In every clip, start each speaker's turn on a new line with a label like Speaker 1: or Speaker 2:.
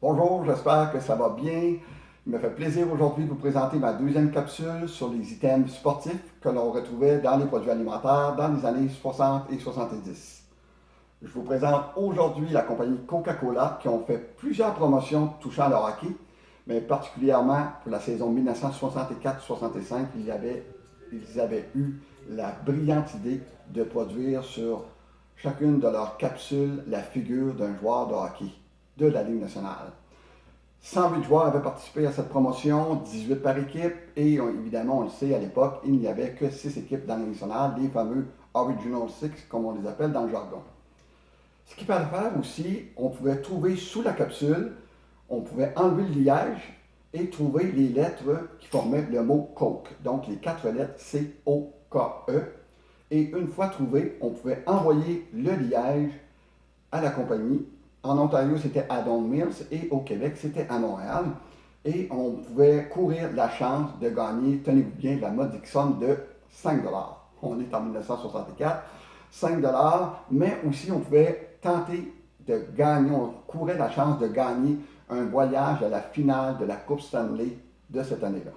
Speaker 1: Bonjour, j'espère que ça va bien. Il me fait plaisir aujourd'hui de vous présenter ma deuxième capsule sur les items sportifs que l'on retrouvait dans les produits alimentaires dans les années 60 et 70. Je vous présente aujourd'hui la compagnie Coca-Cola qui ont fait plusieurs promotions touchant le hockey, mais particulièrement pour la saison 1964-65, ils avaient eu la brillante idée de produire sur chacune de leurs capsules la figure d'un joueur de hockey de la Ligue nationale. 108 joueurs avaient participé à cette promotion, 18 par équipe, et évidemment, on le sait, à l'époque, il n'y avait que 6 équipes dans la Ligue nationale, les fameux Original Six, comme on les appelle dans le jargon. Ce qu'il fallait faire aussi, on pouvait trouver sous la capsule, on pouvait enlever le liège et trouver les lettres qui formaient le mot Coke, donc les 4 lettres C-O-K-E. Et une fois trouvé, on pouvait envoyer le liège à la compagnie. En Ontario, c'était à Don Mills et au Québec, c'était à Montréal. Et on pouvait courir la chance de gagner, tenez-vous bien, la modique somme de 5 dollars. On est en 1964, 5 dollars, mais aussi on pouvait tenter de gagner, on courait la chance de gagner un voyage à la finale de la Coupe Stanley de cette année-là.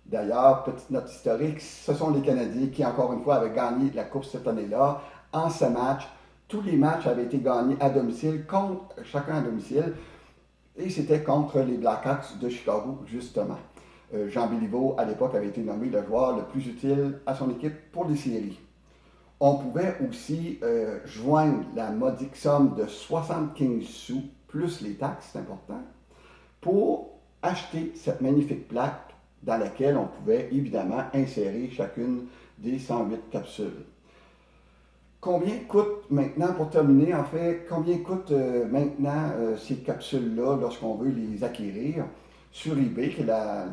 Speaker 1: D'ailleurs, petite note historique, ce sont les Canadiens qui, encore une fois, avaient gagné la Coupe cette année-là en 7 matchs. Tous les matchs avaient été gagnés à domicile, chacun à domicile, et c'était contre les Blackhawks de Chicago, justement. Jean Béliveau, à l'époque, avait été nommé le joueur le plus utile à son équipe pour les séries. On pouvait aussi joindre la modique somme de 75 sous, plus les taxes, c'est important, pour acheter cette magnifique plaque dans laquelle on pouvait évidemment insérer chacune des 108 capsules. Combien coûte maintenant, pour terminer, en fait, combien coûtent maintenant ces capsules-là lorsqu'on veut les acquérir sur eBay, qui est la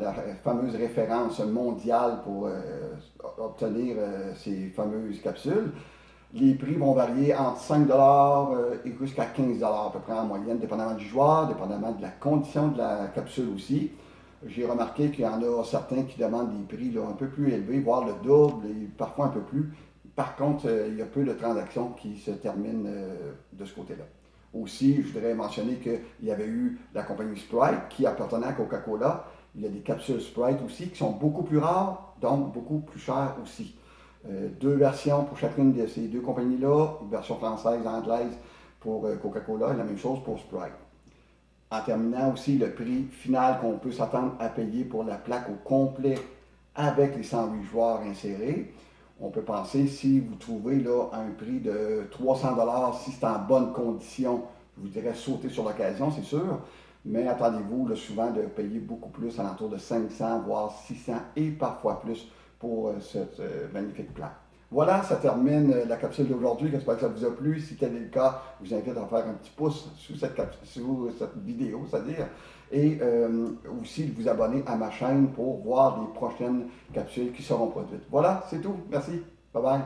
Speaker 1: fameuse référence mondiale pour obtenir ces fameuses capsules? Les prix vont varier entre 5 et jusqu'à 15 à peu près en moyenne, dépendamment du joueur, dépendamment de la condition de la capsule aussi. J'ai remarqué qu'il y en a certains qui demandent des prix là, un peu plus élevés, voire le double et parfois un peu plus. Par contre, il y a peu de transactions qui se terminent de ce côté-là. Aussi, je voudrais mentionner qu'il y avait eu la compagnie Sprite qui appartenait à Coca-Cola. Il y a des capsules Sprite aussi qui sont beaucoup plus rares, donc beaucoup plus chères aussi. Deux versions pour chacune de ces deux compagnies-là, une version française et anglaise pour Coca-Cola et la même chose pour Sprite. En terminant aussi, le prix final qu'on peut s'attendre à payer pour la plaque au complet avec les 108 joueurs insérés. On peut penser, si vous trouvez là un prix de 300 si c'est en bonne condition, je vous dirais sauter sur l'occasion, c'est sûr. Mais attendez-vous souvent de payer beaucoup plus, à l'entour de 500, voire 600 et parfois plus pour cette magnifique plaque. Voilà, ça termine la capsule d'aujourd'hui. J'espère que ça vous a plu. Si tel est le cas, je vous invite à faire un petit pouce sous cette vidéo, c'est-à-dire, et aussi de vous abonner à ma chaîne pour voir les prochaines capsules qui seront produites. Voilà, c'est tout. Merci. Bye bye.